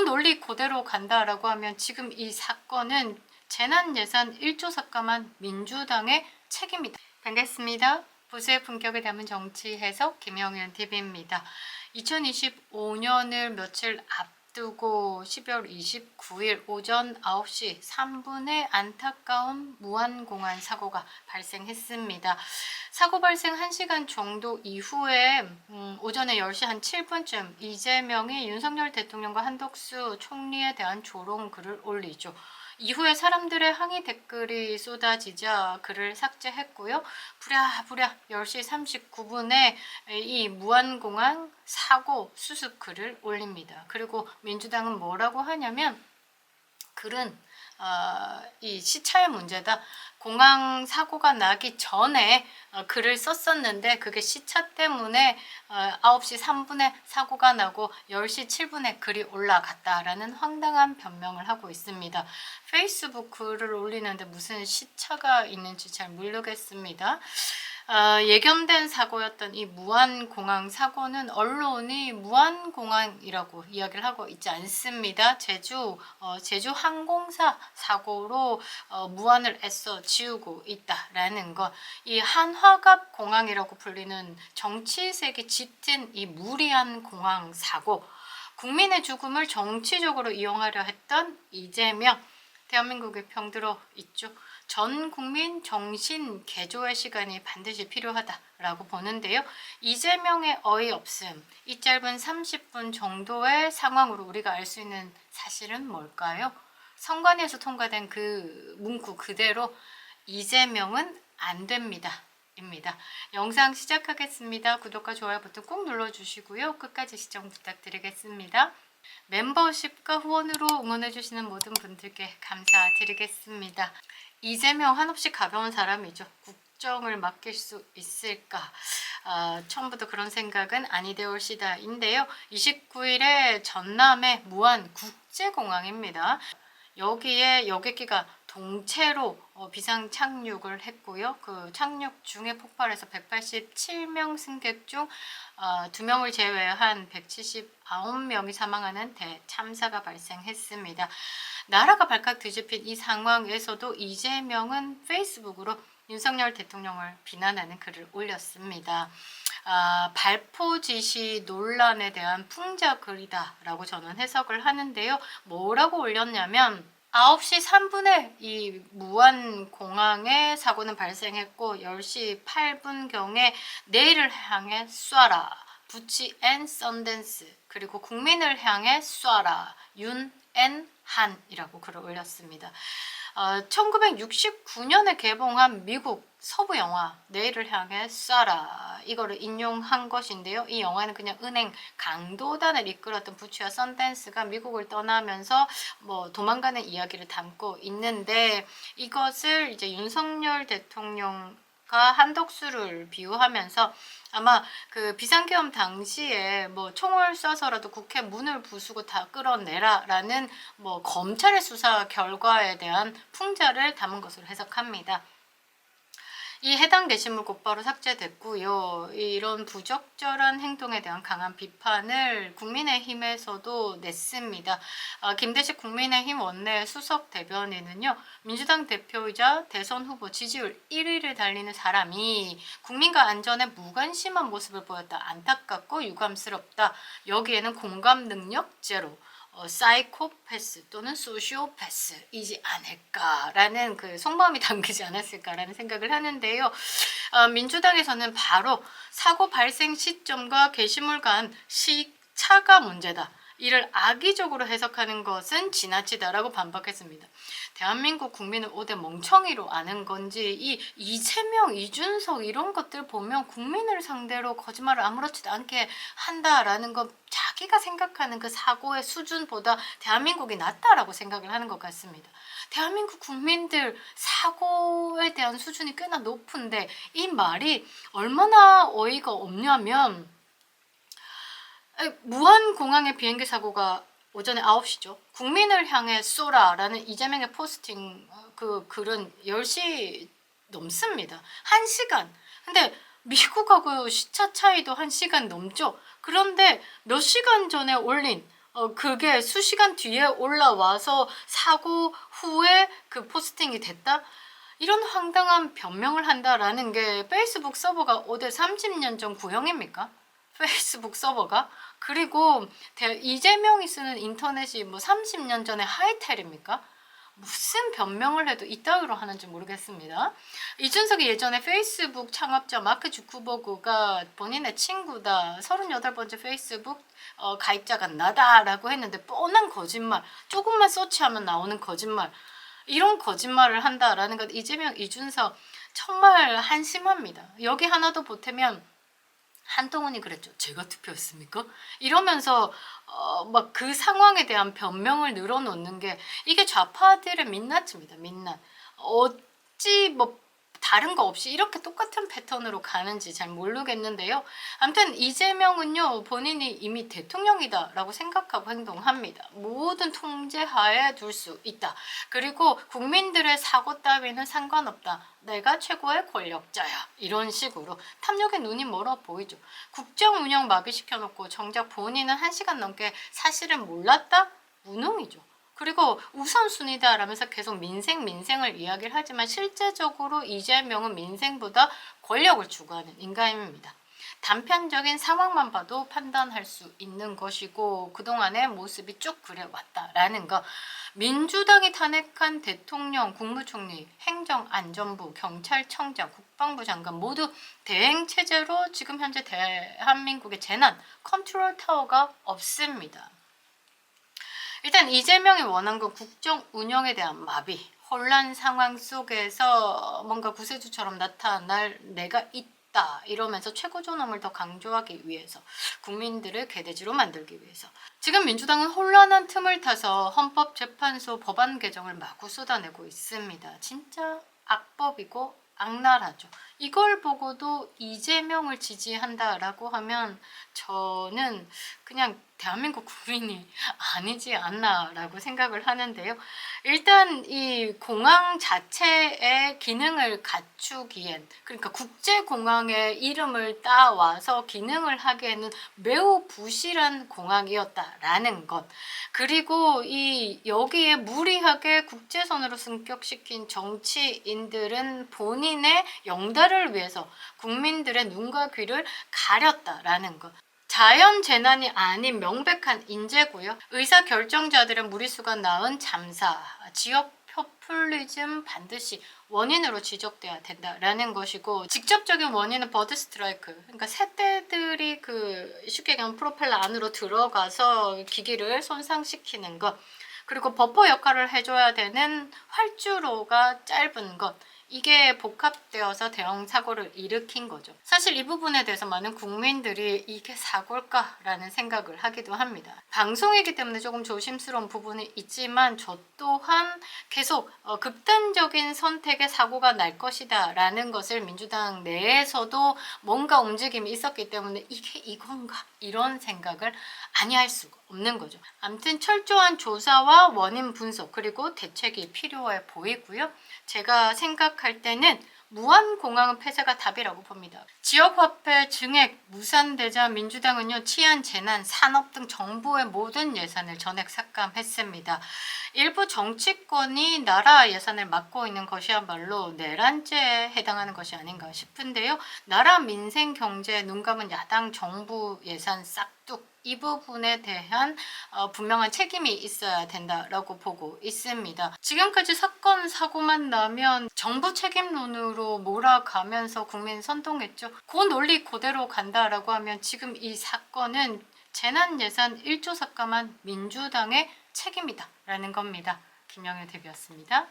논리 그대로 간다라고 하면 지금 이 사건은 재난예산 1조 삭감한 민주당의 책임이다. 반갑습니다. 보수의 품격을 담은 정치 해석 김영현 TV입니다. 2025년을 며칠 앞두고 12월 29일 오전 9시 3분에 안타까운 무안공항 사고가 발생했습니다. 사고 발생 1시간 정도 이후에 오전에 10시 한 7분쯤 이재명이 윤석열 대통령과 한덕수 총리에 대한 조롱글을 올리죠. 이후에 사람들의 항의 댓글이 쏟아지자 글을 삭제했고요. 부랴부랴 10시 39분에 이 무안공항 사고 수습 글을 올립니다. 그리고 민주당은 뭐라고 하냐면 글은 이 시차의 문제다. 공항 사고가 나기 전에 글을 썼었는데 그게 시차 때문에 9시 3분에 사고가 나고 10시 7분에 글이 올라갔다라는 황당한 변명을 하고 있습니다. 페이스북 글을 올리는데 무슨 시차가 있는지 잘 모르겠습니다. 예견된 사고였던 이 무안공항 사고는 언론이 무안공항이라고 이야기를 하고 있지 않습니다. 제주 항공사 사고로 무안을 애써 지우고 있다라는 것. 이 한화갑 공항이라고 불리는 정치색이 짙은 이 무리한 공항 사고. 국민의 죽음을 정치적으로 이용하려 했던 이재명. 대한민국에 병들어 있죠. 전 국민 정신 개조의 시간이 반드시 필요하다라고 보는데요. 이재명의 어이없음, 이 짧은 30분 정도의 상황으로 우리가 알 수 있는 사실은 뭘까요? 선관위에서 통과된 그 문구 그대로 이재명은 안 됩니다. 입니다. 영상 시작하겠습니다. 구독과 좋아요 버튼 꼭 눌러주시고요. 끝까지 시청 부탁드리겠습니다. 멤버십과 후원으로 응원해주시는 모든 분들께 감사드리겠습니다. 이재명 한없이 가벼운 사람이죠. 국정을 맡길 수 있을까? 처음부터 그런 생각은 아니되올시다인데요. 29일에 전남의 무안 국제공항입니다. 여기에 여객기가 동체로 비상 착륙을 했고요. 그 착륙 중에 폭발해서 187명 승객 중 2명을 제외한 179명이 사망하는 대참사가 발생했습니다. 나라가 발칵 뒤집힌 이 상황에서도 이재명은 페이스북으로 윤석열 대통령을 비난하는 글을 올렸습니다. 발포 지시 논란에 대한 풍자 글이다 라고 저는 해석을 하는데요. 뭐라고 올렸냐면 9시 3분에 이 무안공항에 사고는 발생했고 10시 8분경에 내일을 향해 쏴라. 부치 앤 썬댄스 그리고 국민을 향해 쏴라. 윤 앤 한이라고 글을 올렸습니다. 1969년에 개봉한 미국 서부 영화 내일을 향해 쏴라 이거를 인용한 것인데요. 이 영화는 그냥 은행 강도단을 이끌었던 부치와 썬댄스가 미국을 떠나면서 도망가는 이야기를 담고 있는데 이것을 이제 윤석열 대통령 한덕수를 비유하면서 아마 그 비상계엄 당시에 총을 쏴서라도 국회 문을 부수고 다 끌어내라라는 검찰의 수사 결과에 대한 풍자를 담은 것으로 해석합니다. 이 해당 게시물 곧바로 삭제됐고요. 이런 부적절한 행동에 대한 강한 비판을 국민의힘에서도 냈습니다. 김대식 국민의힘 원내 수석 대변인은요. 민주당 대표이자 대선 후보 지지율 1위를 달리는 사람이 국민과 안전에 무관심한 모습을 보였다. 안타깝고 유감스럽다. 여기에는 공감 능력 제로. 사이코패스 또는 소시오패스이지 않을까라는 그 속마음이 담기지 않았을까라는 생각을 하는데요. 민주당에서는 바로 사고 발생 시점과 게시물 간 시차가 문제다. 이를 악의적으로 해석하는 것은 지나치다라고 반박했습니다. 대한민국 국민을 5대 멍청이로 아는 건지 이 이재명, 이준석 이런 것들 보면 국민을 상대로 거짓말을 아무렇지도 않게 한다라는 것 자기가 생각하는 그 사고의 수준보다 대한민국이 낫다라고 생각을 하는 것 같습니다. 대한민국 국민들 사고에 대한 수준이 꽤나 높은데 이 말이 얼마나 어이가 없냐면 무안공항의 비행기 사고가 오전에 9시죠. 국민을 향해 쏘라라는 이재명의 포스팅 그 글은 10시 넘습니다. 1시간. 근데 미국하고 시차 차이도 1시간 넘죠. 그런데 몇 시간 전에 올린 그게 수시간 뒤에 올라와서 사고 후에 그 포스팅이 됐다? 이런 황당한 변명을 한다라는 게 페이스북 서버가 어디 30년 전 구형입니까? 페이스북 서버가? 그리고 이재명이 쓰는 인터넷이 뭐 30년 전에 하이텔입니까? 무슨 변명을 해도 이따위로 하는지 모르겠습니다. 이준석이 예전에 페이스북 창업자 마크 주크버그가 본인의 친구다, 38번째 페이스북 가입자가 나다라고 했는데 뻔한 거짓말, 조금만 서치하면 나오는 거짓말, 이런 거짓말을 한다라는 것, 이재명, 이준석 정말 한심합니다. 여기 하나 더 보태면 한동훈이 그랬죠. 제가 투표했습니까? 이러면서 막 그 상황에 대한 변명을 늘어놓는 게 이게 좌파들의 민낯입니다. 민낯. 어찌 뭐 다른 거 없이 이렇게 똑같은 패턴으로 가는지 잘 모르겠는데요. 아무튼 이재명은요, 본인이 이미 대통령이다 라고 생각하고 행동합니다. 모든 통제하에 둘 수 있다. 그리고 국민들의 사고 따위는 상관없다. 내가 최고의 권력자야. 이런 식으로 탐욕의 눈이 멀어 보이죠. 국정 운영 마비시켜놓고 정작 본인은 1시간 넘게 사실은 몰랐다? 무능이죠. 그리고 우선순위다 라면서 계속 민생을 이야기를 하지만 실제적으로 이재명은 민생보다 권력을 추구하는 인간입니다. 단편적인 상황만 봐도 판단할 수 있는 것이고 그동안의 모습이 쭉 그래왔다라는 거. 민주당이 탄핵한 대통령, 국무총리, 행정안전부, 경찰청장, 국방부 장관 모두 대행체제로 지금 현재 대한민국의 재난 컨트롤 타워가 없습니다. 일단 이재명이 원한 건 국정 운영에 대한 마비, 혼란 상황 속에서 뭔가 구세주처럼 나타날 내가 있다 이러면서 최고 존엄을 더 강조하기 위해서, 국민들을 개돼지로 만들기 위해서. 지금 민주당은 혼란한 틈을 타서 헌법재판소 법안 개정을 마구 쏟아내고 있습니다. 진짜 악법이고 악랄하죠. 이걸 보고도 이재명을 지지한다라고 하면 저는 그냥 대한민국 국민이 아니지 않나라고 생각을 하는데요. 일단 이 공항 자체의 기능을 갖추기엔, 그러니까 국제공항의 이름을 따와서 기능을 하기에는 매우 부실한 공항이었다라는 것. 그리고 여기에 무리하게 국제선으로 승격시킨 정치인들은 본인의 영달을 위해서 국민들의 눈과 귀를 가렸다라는 것. 자연재난이 아닌 명백한 인재고요. 의사결정자들의 무리수가 낳은 잠사, 지역 포퓰리즘 반드시 원인으로 지적돼야 된다라는 것이고, 직접적인 원인은 버드 스트라이크, 그러니까 새떼들이 쉽게 얘기하면 프로펠러 안으로 들어가서 기기를 손상시키는 것, 그리고 버퍼 역할을 해줘야 되는 활주로가 짧은 것, 이게 복합되어서 대형 사고를 일으킨 거죠. 사실 이 부분에 대해서 많은 국민들이 이게 사고일까라는 생각을 하기도 합니다. 방송이기 때문에 조금 조심스러운 부분이 있지만 저 또한 계속 극단적인 선택의 사고가 날 것이다 라는 것을 민주당 내에서도 뭔가 움직임이 있었기 때문에 이게 이건가 이런 생각을 아니할 수가 없는 거죠. 아무튼 철저한 조사와 원인 분석 그리고 대책이 필요해 보이고요. 제가 생각할 때는 무한공항은 폐쇄가 답이라고 봅니다. 지역화폐 증액 무산되자 민주당은요, 치안, 재난, 산업 등 정부의 모든 예산을 전액 삭감했습니다. 일부 정치권이 나라 예산을 막고 있는 것이야말로 내란죄에 해당하는 것이 아닌가 싶은데요. 나라 민생 경제에 눈 감은 야당 정부 예산 싹둑, 이 부분에 대한 분명한 책임이 있어야 된다라고 보고 있습니다. 지금까지 사건 사고만 나면 정부 책임론으로 몰아가면서 국민 선동했죠. 그 논리 그대로 간다라고 하면 지금 이 사건은 재난예산 1조 삭감한 민주당의 책임이다 라는 겁니다. 김영애 대표였습니다.